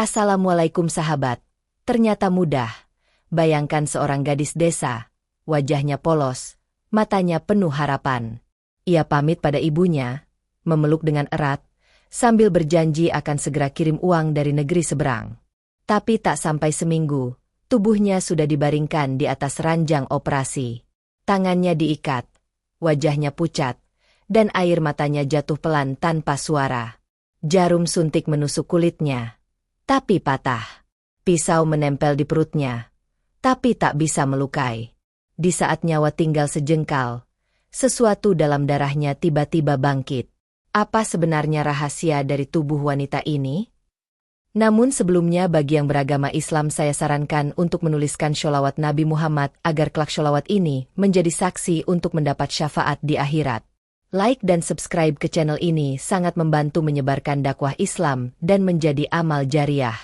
Assalamualaikum sahabat. Ternyata mudah. Bayangkan seorang gadis desa, wajahnya polos, matanya penuh harapan. Ia pamit pada ibunya, memeluk dengan erat, sambil berjanji akan segera kirim uang dari negeri seberang. Tapi tak sampai seminggu, tubuhnya sudah dibaringkan di atas ranjang operasi. Tangannya diikat, wajahnya pucat, dan air matanya jatuh pelan tanpa suara. Jarum suntik menusuk kulitnya, tapi patah. Pisau menempel di perutnya, tapi tak bisa melukai. Di saat nyawa tinggal sejengkal, sesuatu dalam darahnya tiba-tiba bangkit. Apa sebenarnya rahasia dari tubuh wanita ini? Namun sebelumnya bagi yang beragama Islam saya sarankan untuk menuliskan sholawat Nabi Muhammad agar kelak sholawat ini menjadi saksi untuk mendapat syafaat di akhirat. Like dan subscribe ke channel ini sangat membantu menyebarkan dakwah Islam dan menjadi amal jariah.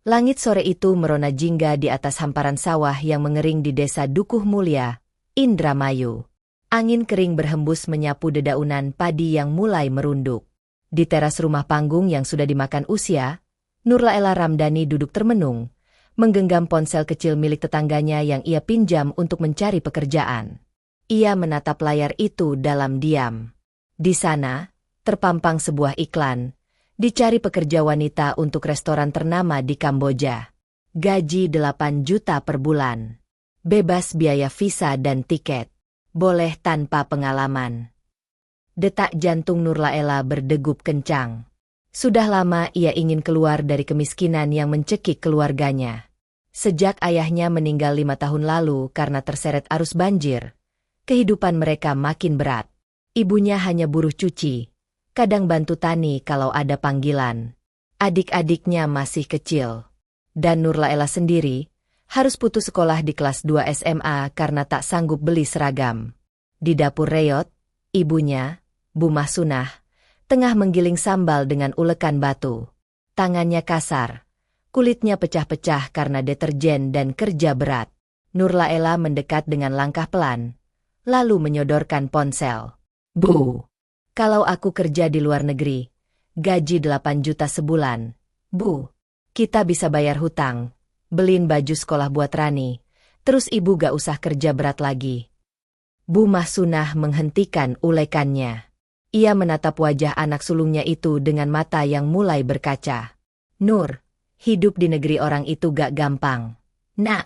Langit sore itu merona jingga di atas hamparan sawah yang mengering di desa Dukuh Mulia, Indramayu. Angin kering berhembus menyapu dedaunan padi yang mulai merunduk. Di teras rumah panggung yang sudah dimakan usia, Nurlaela Ramdhani duduk termenung, menggenggam ponsel kecil milik tetangganya yang ia pinjam untuk mencari pekerjaan. Ia menatap layar itu dalam diam. Di sana, terpampang sebuah iklan. Dicari pekerja wanita untuk restoran ternama di Kamboja. Gaji 8 juta per bulan. Bebas biaya visa dan tiket. Boleh tanpa pengalaman. Detak jantung Nurlaela berdegup kencang. Sudah lama ia ingin keluar dari kemiskinan yang mencekik keluarganya. Sejak ayahnya meninggal 5 tahun lalu karena terseret arus banjir, kehidupan mereka makin berat. Ibunya hanya buruh cuci, kadang bantu tani kalau ada panggilan. Adik-adiknya masih kecil. Dan Nurlaela sendiri harus putus sekolah di kelas 2 SMA karena tak sanggup beli seragam. Di dapur reot, ibunya, Bu Mahsunah, tengah menggiling sambal dengan ulekan batu. Tangannya kasar, kulitnya pecah-pecah karena deterjen dan kerja berat. Nurlaela mendekat dengan langkah pelan, lalu menyodorkan ponsel. Bu, kalau aku kerja di luar negeri, gaji 8 juta sebulan. Bu, kita bisa bayar hutang, beliin baju sekolah buat Rani, terus ibu gak usah kerja berat lagi. Bu Mahsunah menghentikan ulekannya. Ia menatap wajah anak sulungnya itu dengan mata yang mulai berkaca. Nur, hidup di negeri orang itu gak gampang. Nak,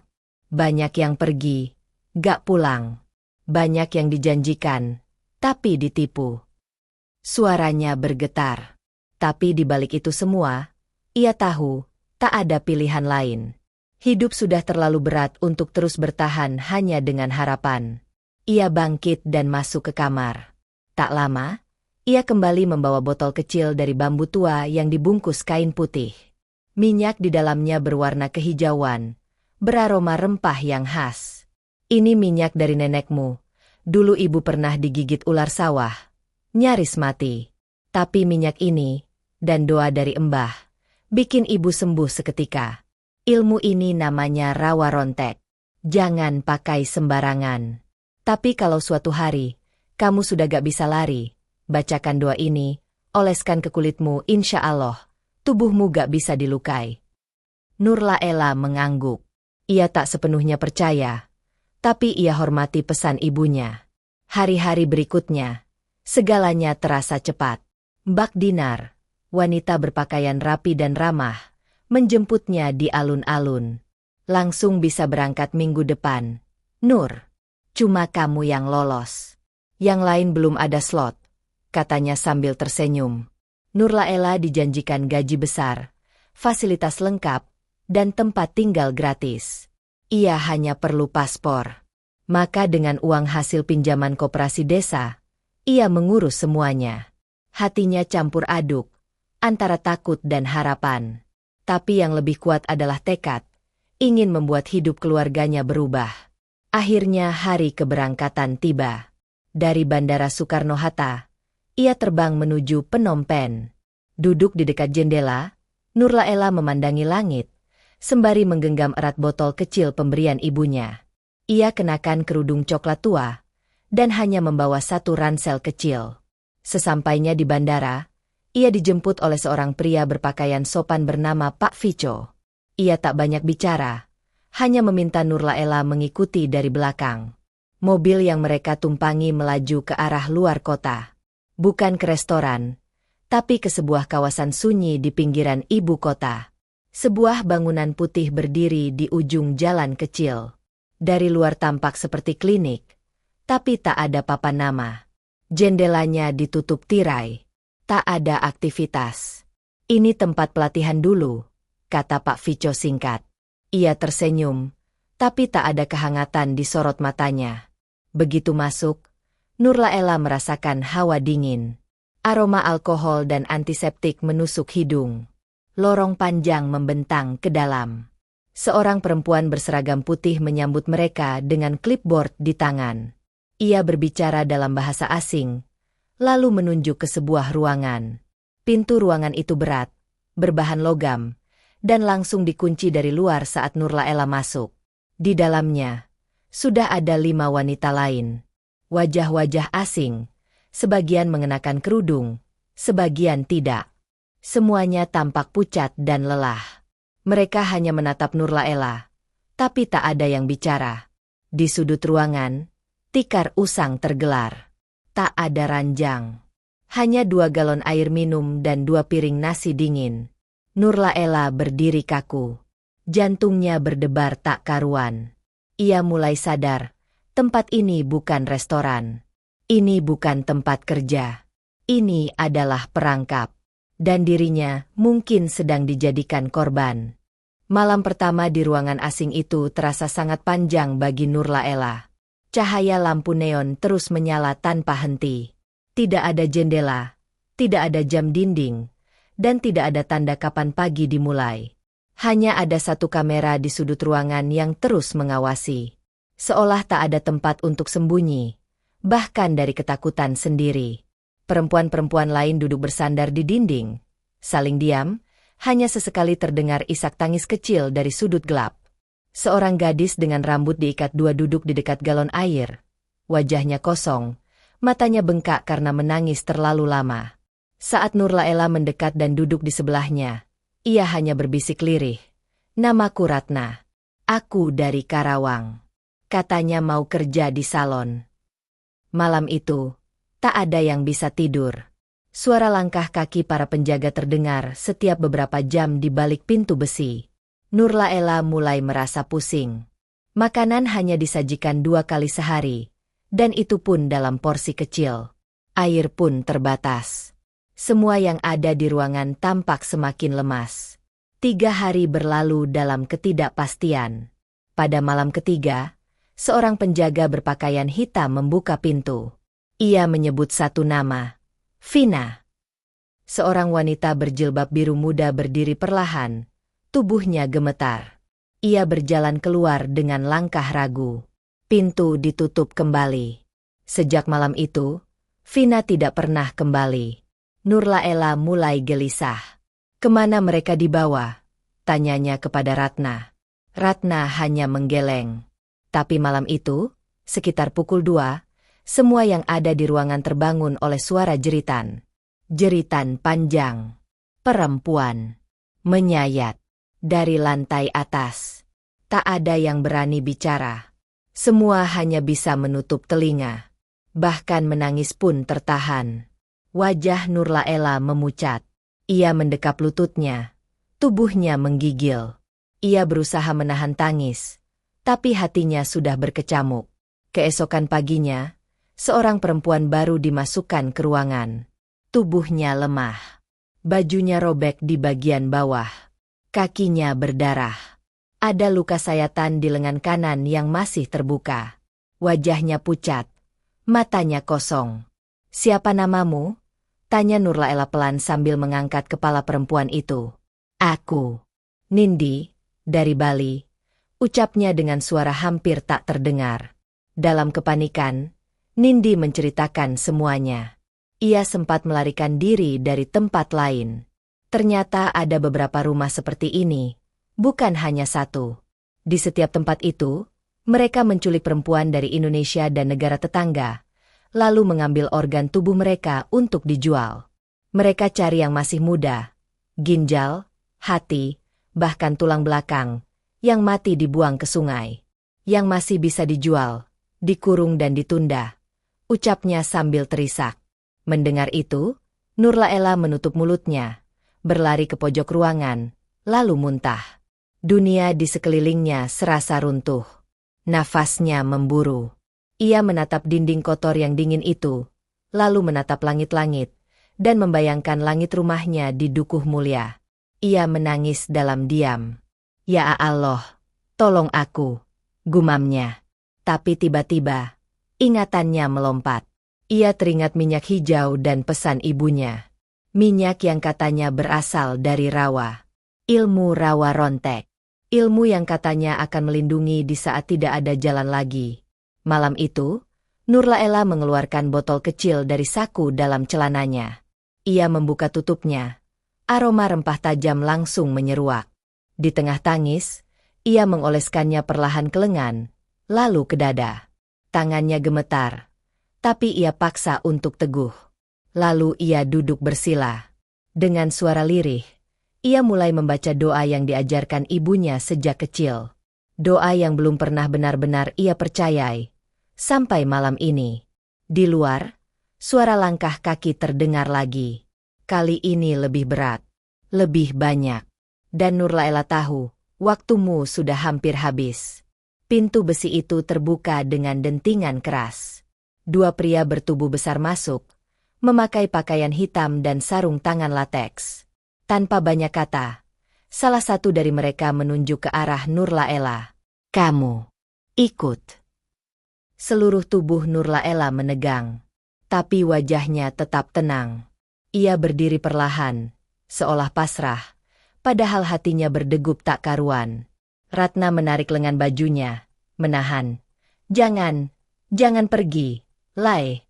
banyak yang pergi, gak pulang. Banyak yang dijanjikan, tapi ditipu. Suaranya bergetar. Tapi di balik itu semua, ia tahu, tak ada pilihan lain. Hidup sudah terlalu berat untuk terus bertahan hanya dengan harapan. Ia bangkit dan masuk ke kamar. Tak lama, ia kembali membawa botol kecil dari bambu tua yang dibungkus kain putih. Minyak di dalamnya berwarna kehijauan, beraroma rempah yang khas. Ini minyak dari nenekmu. Dulu ibu pernah digigit ular sawah. Nyaris mati. Tapi minyak ini, dan doa dari Embah, bikin ibu sembuh seketika. Ilmu ini namanya rawa rontek. Jangan pakai sembarangan. Tapi kalau suatu hari, kamu sudah gak bisa lari, bacakan doa ini, oleskan ke kulitmu, insya Allah, tubuhmu gak bisa dilukai. Nurlaela mengangguk. Ia tak sepenuhnya percaya, tapi ia hormati pesan ibunya. Hari-hari berikutnya, segalanya terasa cepat. Mbak Dinar, wanita berpakaian rapi dan ramah, menjemputnya di alun-alun. Langsung bisa berangkat minggu depan. Nur, cuma kamu yang lolos. Yang lain belum ada slot, katanya sambil tersenyum. Nurlaela dijanjikan gaji besar, fasilitas lengkap, dan tempat tinggal gratis. Ia hanya perlu paspor. Maka dengan uang hasil pinjaman koperasi desa, ia mengurus semuanya. Hatinya campur aduk, antara takut dan harapan. Tapi yang lebih kuat adalah tekad, ingin membuat hidup keluarganya berubah. Akhirnya hari keberangkatan tiba. Dari Bandara Soekarno-Hatta, ia terbang menuju Phnom Penh. Duduk di dekat jendela, Nurlaela memandangi langit, sembari menggenggam erat botol kecil pemberian ibunya. Ia kenakan kerudung coklat tua, dan hanya membawa satu ransel kecil. Sesampainya di bandara, ia dijemput oleh seorang pria berpakaian sopan bernama Pak Vico. Ia tak banyak bicara, hanya meminta Nurlaela mengikuti dari belakang. Mobil yang mereka tumpangi melaju ke arah luar kota. Bukan ke restoran, tapi ke sebuah kawasan sunyi di pinggiran ibu kota. Sebuah bangunan putih berdiri di ujung jalan kecil. Dari luar tampak seperti klinik, tapi tak ada papan nama. Jendelanya ditutup tirai. Tak ada aktivitas. Ini tempat pelatihan dulu, kata Pak Vico singkat. Ia tersenyum, tapi tak ada kehangatan di sorot matanya. Begitu masuk, Nurlaela merasakan hawa dingin. Aroma alkohol dan antiseptik menusuk hidung. Lorong panjang membentang ke dalam. Seorang perempuan berseragam putih menyambut mereka dengan clipboard di tangan. Ia berbicara dalam bahasa asing, lalu menunjuk ke sebuah ruangan. Pintu ruangan itu berat, berbahan logam, dan langsung dikunci dari luar saat Nurlaela masuk. Di dalamnya, sudah ada 5 wanita lain. Wajah-wajah asing, sebagian mengenakan kerudung, sebagian tidak. Semuanya tampak pucat dan lelah. Mereka hanya menatap Nurlaela, tapi tak ada yang bicara. Di sudut ruangan, tikar usang tergelar. Tak ada ranjang. Hanya 2 galon air minum dan 2 piring nasi dingin. Nurlaela berdiri kaku. Jantungnya berdebar tak karuan. Ia mulai sadar, tempat ini bukan restoran. Ini bukan tempat kerja. Ini adalah perangkap. Dan dirinya mungkin sedang dijadikan korban. Malam pertama di ruangan asing itu terasa sangat panjang bagi Nurlaela. Cahaya lampu neon terus menyala tanpa henti. Tidak ada jendela, tidak ada jam dinding, dan tidak ada tanda kapan pagi dimulai. Hanya ada satu kamera di sudut ruangan yang terus mengawasi. Seolah tak ada tempat untuk sembunyi, bahkan dari ketakutan sendiri. Perempuan-perempuan lain duduk bersandar di dinding, saling diam, hanya sesekali terdengar isak tangis kecil dari sudut gelap. Seorang gadis dengan rambut diikat 2 duduk di dekat galon air. Wajahnya kosong, matanya bengkak karena menangis terlalu lama. Saat Nurlaela mendekat dan duduk di sebelahnya, ia hanya berbisik lirih. "Namaku Ratna. Aku dari Karawang." Katanya mau kerja di salon. Malam itu, tak ada yang bisa tidur. Suara langkah kaki para penjaga terdengar setiap beberapa jam di balik pintu besi. Nurlaela mulai merasa pusing. Makanan hanya disajikan 2 kali sehari, dan itu pun dalam porsi kecil. Air pun terbatas. Semua yang ada di ruangan tampak semakin lemas. 3 hari berlalu dalam ketidakpastian. Pada malam ketiga, seorang penjaga berpakaian hitam membuka pintu. Ia menyebut satu nama, Vina. Seorang wanita berjilbab biru muda berdiri perlahan, tubuhnya gemetar. Ia berjalan keluar dengan langkah ragu. Pintu ditutup kembali. Sejak malam itu, Vina tidak pernah kembali. Nurlaela mulai gelisah. "Kemana mereka dibawa?" tanyanya kepada Ratna. Ratna hanya menggeleng. Tapi malam itu, sekitar pukul 2, semua yang ada di ruangan terbangun oleh suara jeritan. Jeritan panjang. Perempuan. Menyayat. Dari lantai atas. Tak ada yang berani bicara. Semua hanya bisa menutup telinga. Bahkan menangis pun tertahan. Wajah Nurlaela memucat. Ia mendekap lututnya. Tubuhnya menggigil. Ia berusaha menahan tangis. Tapi hatinya sudah berkecamuk. Keesokan paginya, seorang perempuan baru dimasukkan ke ruangan. Tubuhnya lemah. Bajunya robek di bagian bawah. Kakinya berdarah. Ada luka sayatan di lengan kanan yang masih terbuka. Wajahnya pucat. Matanya kosong. "Siapa namamu?" tanya Nurlaela pelan sambil mengangkat kepala perempuan itu. "Aku, Nindi, dari Bali," ucapnya dengan suara hampir tak terdengar. Dalam kepanikan, Nindi menceritakan semuanya. Ia sempat melarikan diri dari tempat lain. Ternyata ada beberapa rumah seperti ini, bukan hanya satu. Di setiap tempat itu, Mereka menculik perempuan dari Indonesia dan negara tetangga, lalu mengambil organ tubuh mereka untuk dijual. Mereka cari yang masih muda, ginjal, hati, bahkan tulang belakang, yang mati dibuang ke sungai. Yang masih bisa dijual, dikurung dan ditunda, ucapnya sambil terisak. Mendengar itu, Nurlaela menutup mulutnya, berlari ke pojok ruangan, lalu muntah. Dunia di sekelilingnya serasa runtuh. Nafasnya memburu. Ia menatap dinding kotor yang dingin itu, lalu menatap langit-langit, dan membayangkan langit rumahnya di Dukuh Mulia. Ia menangis dalam diam. "Ya Allah, tolong aku," gumamnya. Tapi tiba-tiba, ingatannya melompat. Ia teringat minyak hijau dan pesan ibunya. Minyak yang katanya berasal dari rawa. Ilmu rawa rontek. Ilmu yang katanya akan melindungi di saat tidak ada jalan lagi. Malam itu, Nurlaela mengeluarkan botol kecil dari saku dalam celananya. Ia membuka tutupnya. Aroma rempah tajam langsung menyeruak. Di tengah tangis, ia mengoleskannya perlahan ke lengan, lalu ke dada. Tangannya gemetar, tapi ia paksa untuk teguh. Lalu ia duduk bersila. Dengan suara lirih, ia mulai membaca doa yang diajarkan ibunya sejak kecil. Doa yang belum pernah benar-benar ia percayai. Sampai malam ini. Di luar, suara langkah kaki terdengar lagi. Kali ini lebih berat. Lebih banyak. Dan Nurlaela tahu, waktumu sudah hampir habis. Pintu besi itu terbuka dengan dentingan keras. Dua pria bertubuh besar masuk, memakai pakaian hitam dan sarung tangan lateks. Tanpa banyak kata, salah satu dari mereka menunjuk ke arah Nurlaela. "Kamu ikut." Seluruh tubuh Nurlaela menegang, tapi wajahnya tetap tenang. Ia berdiri perlahan, seolah pasrah, padahal hatinya berdegup tak karuan. Ratna menarik lengan bajunya, menahan. Jangan pergi, Lai."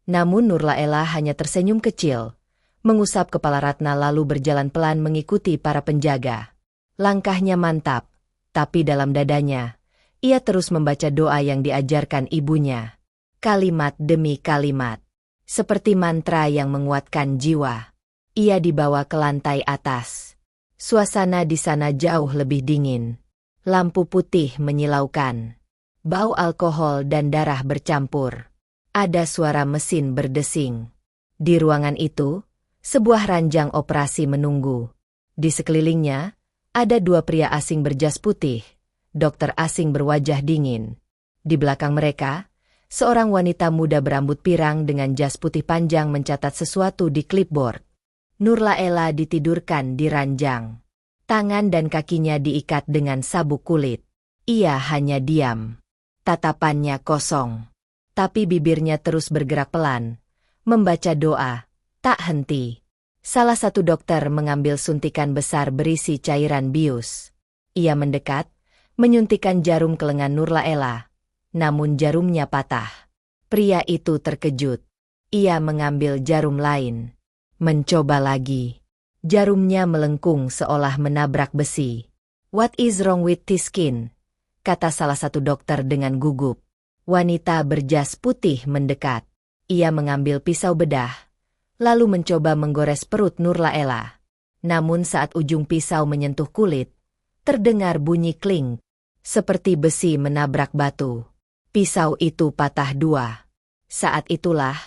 Namun Nurlaela hanya tersenyum kecil, mengusap kepala Ratna lalu berjalan pelan mengikuti para penjaga. Langkahnya mantap, tapi dalam dadanya, ia terus membaca doa yang diajarkan ibunya. Kalimat demi kalimat, seperti mantra yang menguatkan jiwa. Ia dibawa ke lantai atas. Suasana di sana jauh lebih dingin. Lampu putih menyilaukan. Bau alkohol dan darah bercampur. Ada suara mesin berdesing. Di ruangan itu, sebuah ranjang operasi menunggu. Di sekelilingnya, ada dua pria asing berjas putih, dokter asing berwajah dingin. Di belakang mereka, seorang wanita muda berambut pirang dengan jas putih panjang mencatat sesuatu di clipboard. Nurlaela ditidurkan di ranjang. Tangan dan kakinya diikat dengan sabuk kulit. Ia hanya diam. Tatapannya kosong. Tapi bibirnya terus bergerak pelan, membaca doa. Tak henti. Salah satu dokter mengambil suntikan besar berisi cairan bius. Ia mendekat, menyuntikkan jarum ke lengan Nurlaela. Namun jarumnya patah. Pria itu terkejut. Ia mengambil jarum lain. Mencoba lagi. Jarumnya melengkung seolah menabrak besi. "What is wrong with this skin?" kata salah satu dokter dengan gugup. Wanita berjas putih mendekat. Ia mengambil pisau bedah, lalu mencoba menggores perut Nurlaela. Namun saat ujung pisau menyentuh kulit, terdengar bunyi kling, seperti besi menabrak batu. Pisau itu patah dua. Saat itulah,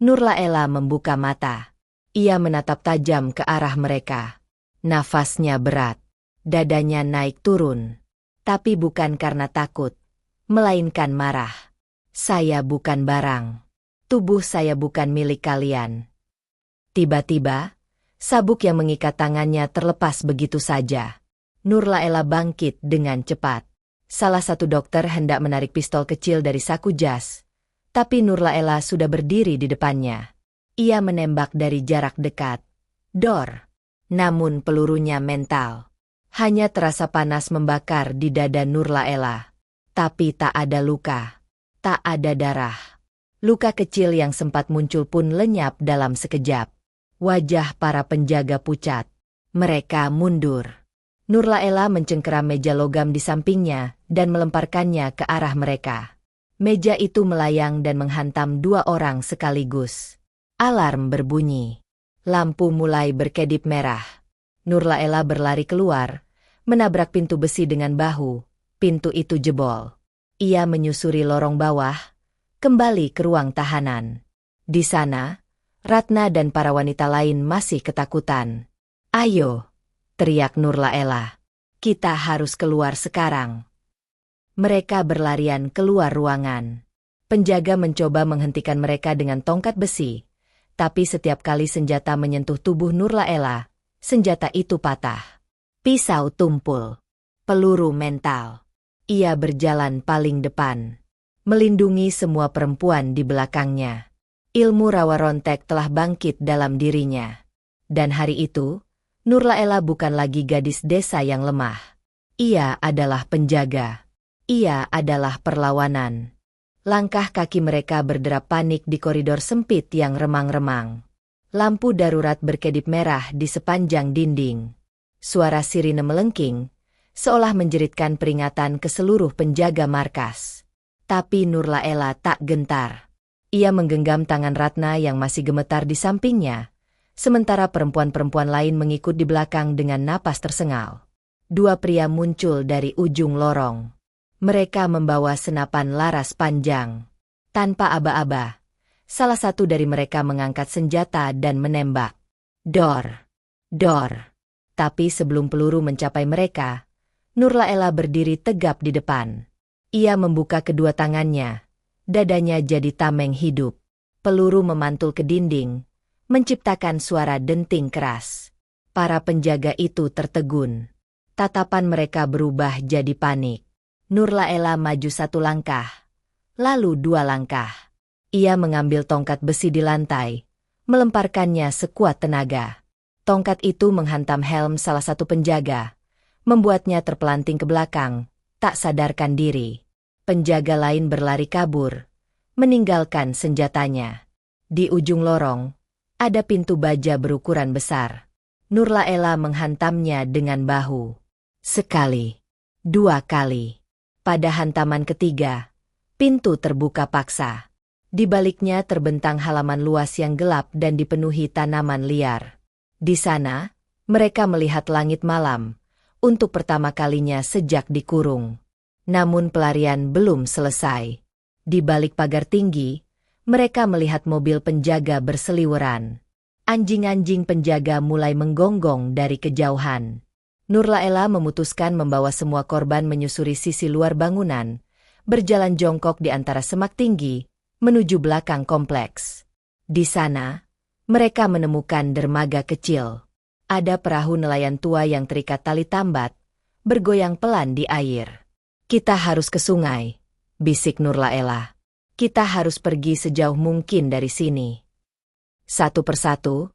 Nurlaela membuka mata. Ia menatap tajam ke arah mereka. Nafasnya berat, dadanya naik turun. Tapi bukan karena takut, melainkan marah. "Saya bukan barang. Tubuh saya bukan milik kalian." Tiba-tiba, sabuk yang mengikat tangannya terlepas begitu saja. Nurlaela bangkit dengan cepat. Salah satu dokter hendak menarik pistol kecil dari saku jas, tapi Nurlaela sudah berdiri di depannya. Ia menembak dari jarak dekat. Dor. Namun pelurunya mental. Hanya terasa panas membakar di dada Nurlaela. Tapi tak ada luka. Tak ada darah. Luka kecil yang sempat muncul pun lenyap dalam sekejap. Wajah para penjaga pucat. Mereka mundur. Nurlaela mencengkeram meja logam di sampingnya dan melemparkannya ke arah mereka. Meja itu melayang dan menghantam dua orang sekaligus. Alarm berbunyi. Lampu mulai berkedip merah. Nurlaela berlari keluar, menabrak pintu besi dengan bahu. Pintu itu jebol. Ia menyusuri lorong bawah, kembali ke ruang tahanan. Di sana, Ratna dan para wanita lain masih ketakutan. "Ayo," teriak Nurlaela. "Kita harus keluar sekarang." Mereka berlarian keluar ruangan. Penjaga mencoba menghentikan mereka dengan tongkat besi, tapi setiap kali senjata menyentuh tubuh Nurlaela, senjata itu patah. Pisau tumpul. Peluru mental. Ia berjalan paling depan, melindungi semua perempuan di belakangnya. Ilmu rawa rontek telah bangkit dalam dirinya. Dan hari itu, Nurlaela bukan lagi gadis desa yang lemah. Ia adalah penjaga. Ia adalah perlawanan. Langkah kaki mereka berderap panik di koridor sempit yang remang-remang. Lampu darurat berkedip merah di sepanjang dinding. Suara sirine melengking, seolah menjeritkan peringatan ke seluruh penjaga markas. Tapi Nurlaela tak gentar. Ia menggenggam tangan Ratna yang masih gemetar di sampingnya, sementara perempuan-perempuan lain mengikut di belakang dengan napas tersengal. Dua pria muncul dari ujung lorong. Mereka membawa senapan laras panjang. Tanpa aba-aba, salah satu dari mereka mengangkat senjata dan menembak. Dor! Dor! Tapi sebelum peluru mencapai mereka, Nurlaela berdiri tegap di depan. Ia membuka kedua tangannya. Dadanya jadi tameng hidup. Peluru memantul ke dinding, menciptakan suara denting keras. Para penjaga itu tertegun. Tatapan mereka berubah jadi panik. Nurlaela maju satu langkah, lalu dua langkah. Ia mengambil tongkat besi di lantai, melemparkannya sekuat tenaga. Tongkat itu menghantam helm salah satu penjaga, membuatnya terpelanting ke belakang, tak sadarkan diri. Penjaga lain berlari kabur, meninggalkan senjatanya. Di ujung lorong, ada pintu baja berukuran besar. Nurlaela menghantamnya dengan bahu. Sekali, dua kali. Pada hantaman ketiga, pintu terbuka paksa. Di baliknya terbentang halaman luas yang gelap dan dipenuhi tanaman liar. Di sana, mereka melihat langit malam, untuk pertama kalinya sejak dikurung. Namun pelarian belum selesai. Di balik pagar tinggi, mereka melihat mobil penjaga berseliweran. Anjing-anjing penjaga mulai menggonggong dari kejauhan. Nurlaela memutuskan membawa semua korban menyusuri sisi luar bangunan, berjalan jongkok di antara semak tinggi, menuju belakang kompleks. Di sana, mereka menemukan dermaga kecil. Ada perahu nelayan tua yang terikat tali tambat, bergoyang pelan di air. "Kita harus ke sungai," bisik Nurlaela. "Kita harus pergi sejauh mungkin dari sini." Satu persatu,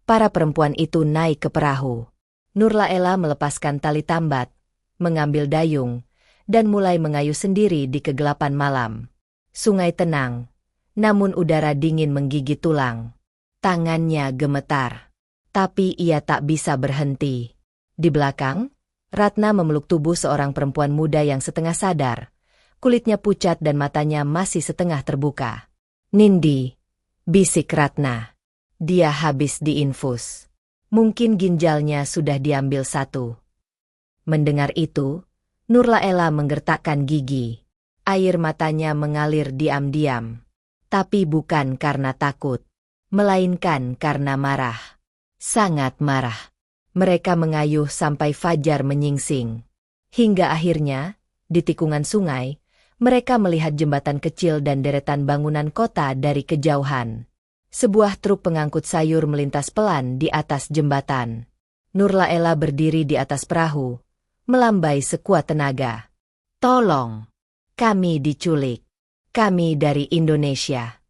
para perempuan itu naik ke perahu. Nurlaela melepaskan tali tambat, mengambil dayung, dan mulai mengayuh sendiri di kegelapan malam. Sungai tenang, namun udara dingin menggigit tulang. Tangannya gemetar, tapi ia tak bisa berhenti. Di belakang, Ratna memeluk tubuh seorang perempuan muda yang setengah sadar. Kulitnya pucat dan matanya masih setengah terbuka. "Nindi," bisik Ratna. "Dia habis diinfus. Mungkin ginjalnya sudah diambil satu." Mendengar itu, Nurlaela menggertakkan gigi. Air matanya mengalir diam-diam. Tapi bukan karena takut, melainkan karena marah. Sangat marah. Mereka mengayuh sampai fajar menyingsing. Hingga akhirnya, di tikungan sungai, mereka melihat jembatan kecil dan deretan bangunan kota dari kejauhan. Sebuah truk pengangkut sayur melintas pelan di atas jembatan. Nurlaela berdiri di atas perahu, melambai sekuat tenaga. "Tolong! Kami diculik. Kami dari Indonesia."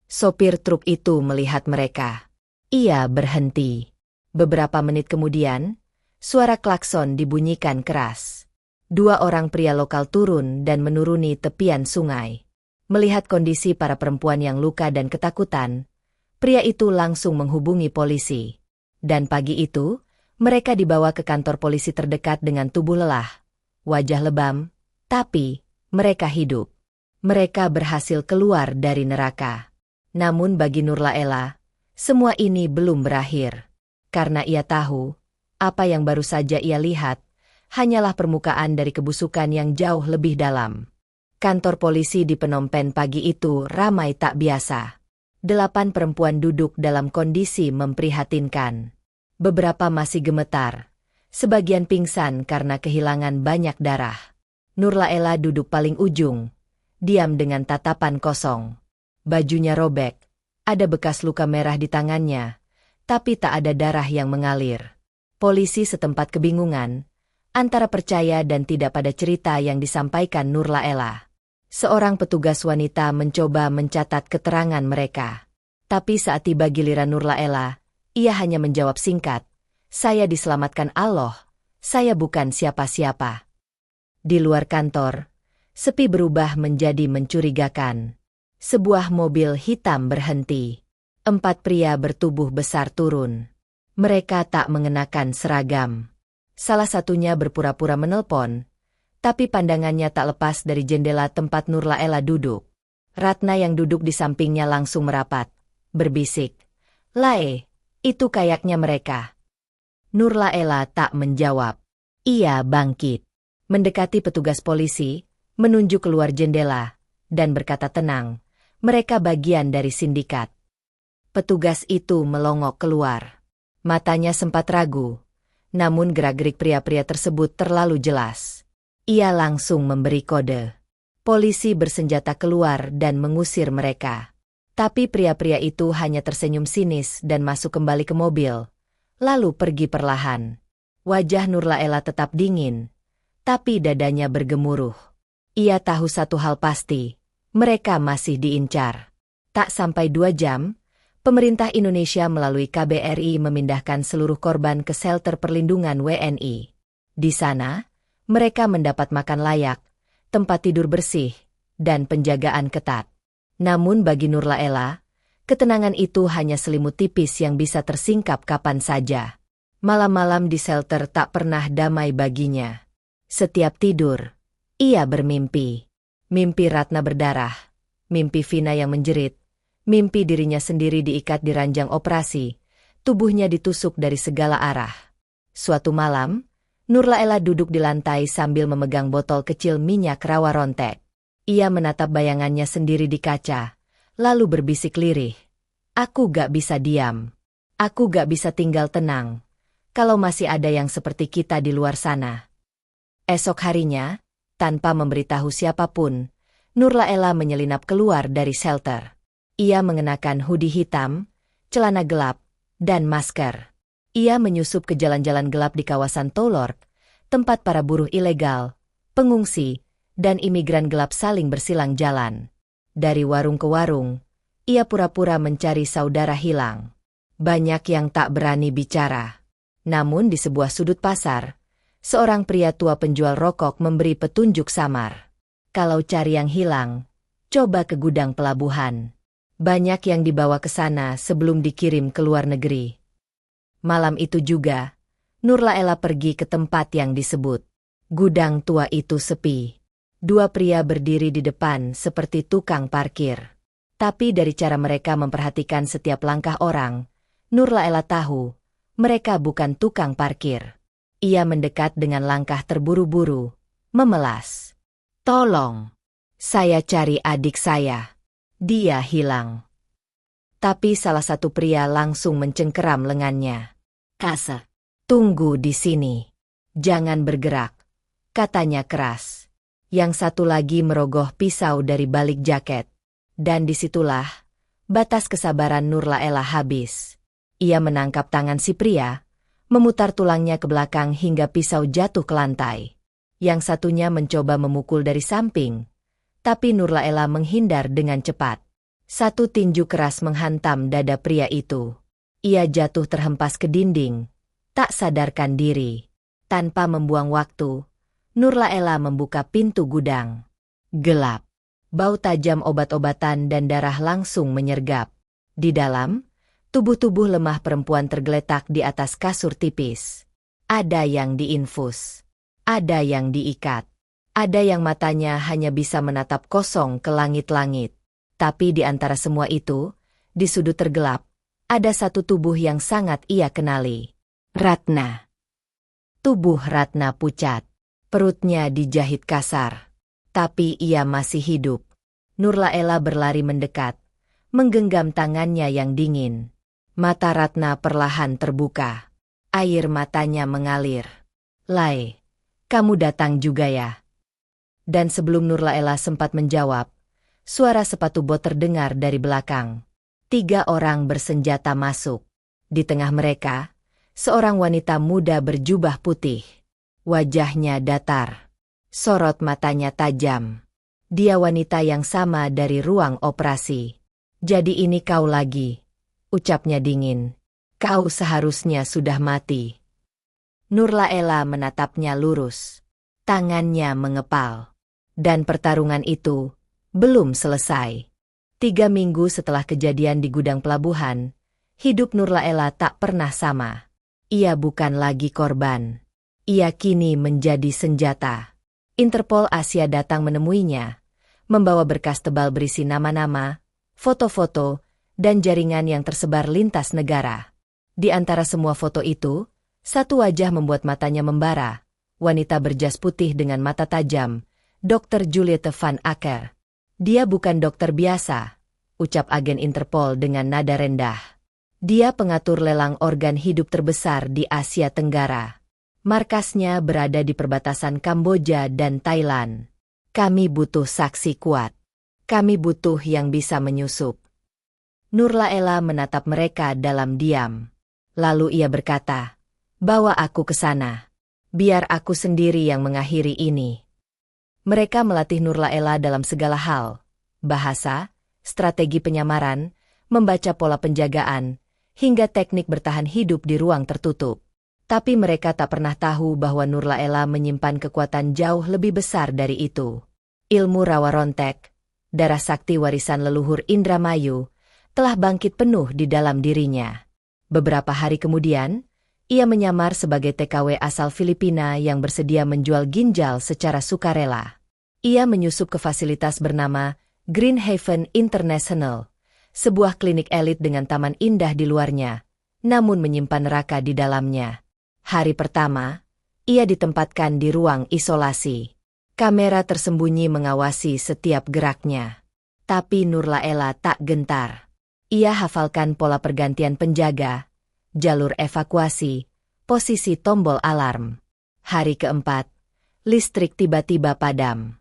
Sopir truk itu melihat mereka. Ia berhenti. Beberapa menit kemudian, suara klakson dibunyikan keras. Dua orang pria lokal turun dan menuruni tepian sungai. Melihat kondisi para perempuan yang luka dan ketakutan, pria itu langsung menghubungi polisi. Dan pagi itu, mereka dibawa ke kantor polisi terdekat dengan tubuh lelah, wajah lebam, Tapi, mereka hidup. Mereka berhasil keluar dari neraka. Namun bagi Nurlaela, semua ini belum berakhir. Karena ia tahu, apa yang baru saja ia lihat, hanyalah permukaan dari kebusukan yang jauh lebih dalam. Kantor polisi di Phnom Penh pagi itu ramai tak biasa. 8 perempuan duduk dalam kondisi memprihatinkan. Beberapa masih gemetar. Sebagian pingsan karena kehilangan banyak darah. Nurlaela duduk paling ujung. Diam dengan tatapan kosong. Bajunya robek. Ada bekas luka merah di tangannya. Tapi tak ada darah yang mengalir. Polisi setempat kebingungan. Antara percaya dan tidak pada cerita yang disampaikan Nurlaela. Seorang petugas wanita mencoba mencatat keterangan mereka. Tapi saat tiba giliran Nurlaela, ia hanya menjawab singkat. Saya diselamatkan Allah. Saya bukan siapa-siapa. Di luar kantor, sepi berubah menjadi mencurigakan. Sebuah mobil hitam berhenti. 4 pria bertubuh besar turun. Mereka tak mengenakan seragam. Salah satunya berpura-pura menelpon, tapi pandangannya tak lepas dari jendela tempat Nurlaela duduk. Ratna yang duduk di sampingnya langsung merapat, berbisik, "Lae, itu kayaknya mereka." Nurlaela tak menjawab. Ia bangkit, mendekati petugas polisi, menunjuk keluar jendela, dan berkata tenang, "Mereka bagian dari sindikat." Petugas itu melongok keluar. Matanya sempat ragu, namun gerak-gerik pria-pria tersebut terlalu jelas. Ia langsung memberi kode. Polisi bersenjata keluar dan mengusir mereka. Tapi pria-pria itu hanya tersenyum sinis dan masuk kembali ke mobil, lalu pergi perlahan. Wajah Nurlaela tetap dingin, tapi dadanya bergemuruh. Ia tahu satu hal pasti, mereka masih diincar. Tak sampai 2 jam, pemerintah Indonesia melalui KBRI memindahkan seluruh korban ke shelter perlindungan WNI. Di sana, mereka mendapat makan layak, tempat tidur bersih, dan penjagaan ketat. Namun bagi Nurlaela, ketenangan itu hanya selimut tipis yang bisa tersingkap kapan saja. Malam-malam di shelter tak pernah damai baginya. Setiap tidur, ia bermimpi. Mimpi Ratna berdarah, mimpi Vina yang menjerit, mimpi dirinya sendiri diikat di ranjang operasi, tubuhnya ditusuk dari segala arah. Suatu malam, Nurlaela duduk di lantai sambil memegang botol kecil minyak rawa rontek. Ia menatap bayangannya sendiri di kaca, lalu berbisik lirih. "Aku gak bisa diam. Aku gak bisa tinggal tenang. Kalau masih ada yang seperti kita di luar sana." Esok harinya, tanpa memberitahu siapapun, Nurlaela menyelinap keluar dari shelter. Ia mengenakan hoodie hitam, celana gelap, dan masker. Ia menyusup ke jalan-jalan gelap di kawasan Tolork, tempat para buruh ilegal, pengungsi, dan imigran gelap saling bersilang jalan. Dari warung ke warung, ia pura-pura mencari saudara hilang. Banyak yang tak berani bicara. Namun di sebuah sudut pasar, seorang pria tua penjual rokok memberi petunjuk samar. Kalau cari yang hilang, coba ke gudang pelabuhan. Banyak yang dibawa ke sana sebelum dikirim ke luar negeri. Malam itu juga, Nurlaela pergi ke tempat yang disebut. Gudang tua itu sepi. 2 pria berdiri di depan seperti tukang parkir. Tapi dari cara mereka memperhatikan setiap langkah orang, Nurlaela tahu, mereka bukan tukang parkir. Ia mendekat dengan langkah terburu-buru, memelas. "Tolong, saya cari adik saya. Dia hilang." Tapi salah satu pria langsung mencengkeram lengannya. "Kase, tunggu di sini. Jangan bergerak," katanya keras. Yang satu lagi merogoh pisau dari balik jaket. Dan disitulah, batas kesabaran Nurlaela habis. Ia menangkap tangan si pria, memutar tulangnya ke belakang hingga pisau jatuh ke lantai. Yang satunya mencoba memukul dari samping, tapi Nurlaela menghindar dengan cepat. Satu tinju keras menghantam dada pria itu. Ia jatuh terhempas ke dinding, tak sadarkan diri. Tanpa membuang waktu, Nurlaela membuka pintu gudang. Gelap. Bau tajam obat-obatan dan darah langsung menyergap. Di dalam, tubuh-tubuh lemah perempuan tergeletak di atas kasur tipis. Ada yang diinfus. Ada yang diikat. Ada yang matanya hanya bisa menatap kosong ke langit-langit. Tapi di antara semua itu, di sudut tergelap, ada satu tubuh yang sangat ia kenali. Ratna. Tubuh Ratna pucat. Perutnya dijahit kasar. Tapi ia masih hidup. Nurlaela berlari mendekat, menggenggam tangannya yang dingin. Mata Ratna perlahan terbuka. Air matanya mengalir. Lai, kamu datang juga ya? Dan sebelum Nurlaela sempat menjawab, suara sepatu bot terdengar dari belakang. 3 orang bersenjata masuk. Di tengah mereka, seorang wanita muda berjubah putih. Wajahnya datar. Sorot matanya tajam. Dia wanita yang sama dari ruang operasi. Jadi ini kau lagi, ucapnya dingin. Kau seharusnya sudah mati. Nurlaela menatapnya lurus. Tangannya mengepal. Dan pertarungan itu belum selesai. 3 minggu setelah kejadian di gudang pelabuhan, hidup Nurlaela tak pernah sama. Ia bukan lagi korban. Ia kini menjadi senjata. Interpol Asia datang menemuinya, membawa berkas tebal berisi nama-nama, foto-foto, dan jaringan yang tersebar lintas negara. Di antara semua foto itu, satu wajah membuat matanya membara. Wanita berjas putih dengan mata tajam, Dr. Juliette van Acker. Dia bukan dokter biasa, ucap agen Interpol dengan nada rendah. Dia pengatur lelang organ hidup terbesar di Asia Tenggara. Markasnya berada di perbatasan Kamboja dan Thailand. Kami butuh saksi kuat. Kami butuh yang bisa menyusup. Nurlaela menatap mereka dalam diam. Lalu ia berkata, bawa aku ke sana. Biar aku sendiri yang mengakhiri ini. Mereka melatih Nurlaela dalam segala hal. Bahasa, strategi penyamaran, membaca pola penjagaan, hingga teknik bertahan hidup di ruang tertutup. Tapi mereka tak pernah tahu bahwa Nurlaela menyimpan kekuatan jauh lebih besar dari itu. Ilmu rawa rontek, darah sakti warisan leluhur Indramayu, telah bangkit penuh di dalam dirinya. Beberapa hari kemudian, ia menyamar sebagai TKW asal Filipina yang bersedia menjual ginjal secara sukarela. Ia menyusup ke fasilitas bernama Green Haven International, sebuah klinik elit dengan taman indah di luarnya, namun menyimpan neraka di dalamnya. Hari pertama, ia ditempatkan di ruang isolasi. Kamera tersembunyi mengawasi setiap geraknya. Tapi Nurlaela tak gentar. Ia hafalkan pola pergantian penjaga, jalur evakuasi, posisi tombol alarm. Hari keempat, listrik tiba-tiba padam.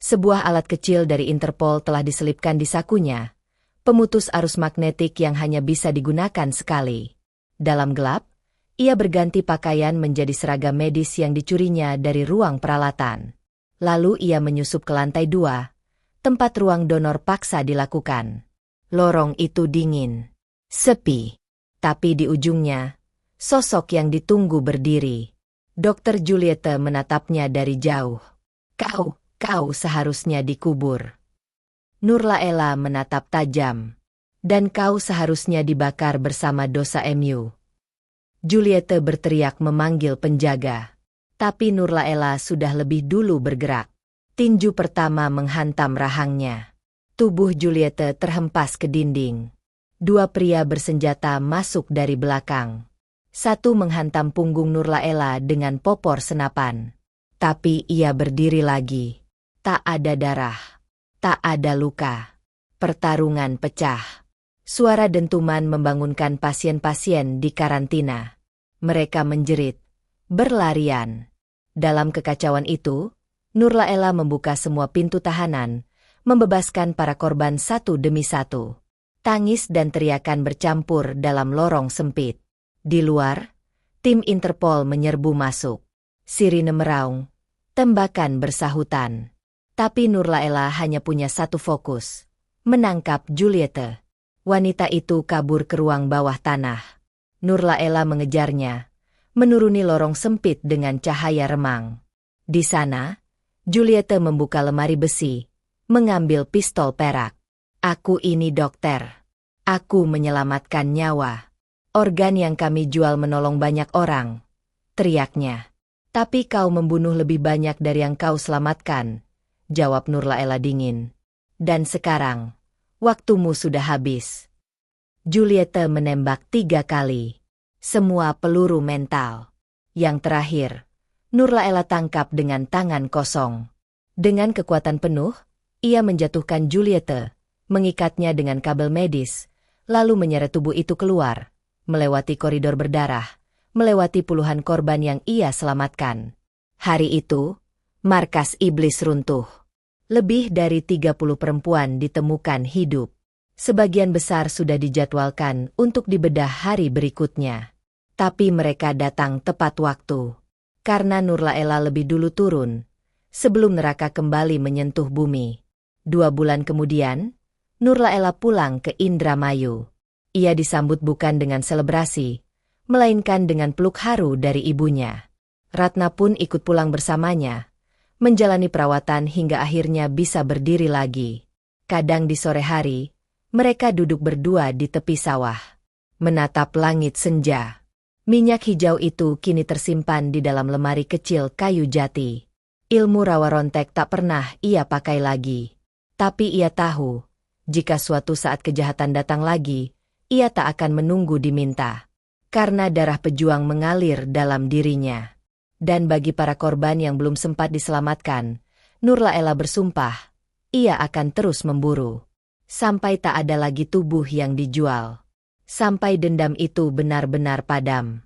Sebuah alat kecil dari Interpol telah diselipkan di sakunya, pemutus arus magnetik yang hanya bisa digunakan sekali. Dalam gelap, ia berganti pakaian menjadi seragam medis yang dicurinya dari ruang peralatan. Lalu ia menyusup ke lantai 2, tempat ruang donor paksa dilakukan. Lorong itu dingin, sepi, tapi di ujungnya, sosok yang ditunggu berdiri. Dr. Juliette menatapnya dari jauh. Kau seharusnya dikubur. Nurlaela menatap tajam. Dan kau seharusnya dibakar bersama dosa MU. Juliette berteriak memanggil penjaga. Tapi Nurlaela sudah lebih dulu bergerak. Tinju pertama menghantam rahangnya. Tubuh Juliette terhempas ke dinding. 2 pria bersenjata masuk dari belakang. Satu menghantam punggung Nurlaela dengan popor senapan. Tapi ia berdiri lagi. Tak ada darah. Tak ada luka. Pertarungan pecah. Suara dentuman membangunkan pasien-pasien di karantina. Mereka menjerit, berlarian. Dalam kekacauan itu, Nurlaela membuka semua pintu tahanan, membebaskan para korban satu demi satu. Tangis dan teriakan bercampur dalam lorong sempit. Di luar, tim Interpol menyerbu masuk. Sirine meraung, tembakan bersahutan. Tapi Nurlaela hanya punya satu fokus, menangkap Juliette. Wanita itu kabur ke ruang bawah tanah. Nurlaela mengejarnya, menuruni lorong sempit dengan cahaya remang. Di sana, Juliette membuka lemari besi, mengambil pistol perak. Aku ini dokter. Aku menyelamatkan nyawa. Organ yang kami jual menolong banyak orang, teriaknya. Tapi kau membunuh lebih banyak dari yang kau selamatkan, jawab Nurlaela dingin. Dan sekarang, waktumu sudah habis. Juliette menembak 3 kali. Semua peluru mental. Yang terakhir, Nurlaela tangkap dengan tangan kosong. Dengan kekuatan penuh, ia menjatuhkan Juliette, mengikatnya dengan kabel medis, lalu menyeret tubuh itu keluar, melewati koridor berdarah, melewati puluhan korban yang ia selamatkan. Hari itu, markas iblis runtuh. Lebih dari 30 perempuan ditemukan hidup. Sebagian besar sudah dijadwalkan untuk dibedah hari berikutnya. Tapi mereka datang tepat waktu. Karena Nurlaela lebih dulu turun, sebelum neraka kembali menyentuh bumi. 2 bulan kemudian, Nurlaela pulang ke Indramayu. Ia disambut bukan dengan selebrasi, melainkan dengan peluk haru dari ibunya. Ratna pun ikut pulang bersamanya, menjalani perawatan hingga akhirnya bisa berdiri lagi. Kadang di sore hari, mereka duduk berdua di tepi sawah, menatap langit senja. Minyak hijau itu kini tersimpan di dalam lemari kecil kayu jati. Ilmu rawa rontek tak pernah ia pakai lagi. Tapi ia tahu, jika suatu saat kejahatan datang lagi, ia tak akan menunggu diminta. Karena darah pejuang mengalir dalam dirinya. Dan bagi para korban yang belum sempat diselamatkan, Nurlaela bersumpah, ia akan terus memburu. Sampai tak ada lagi tubuh yang dijual. Sampai dendam itu benar-benar padam.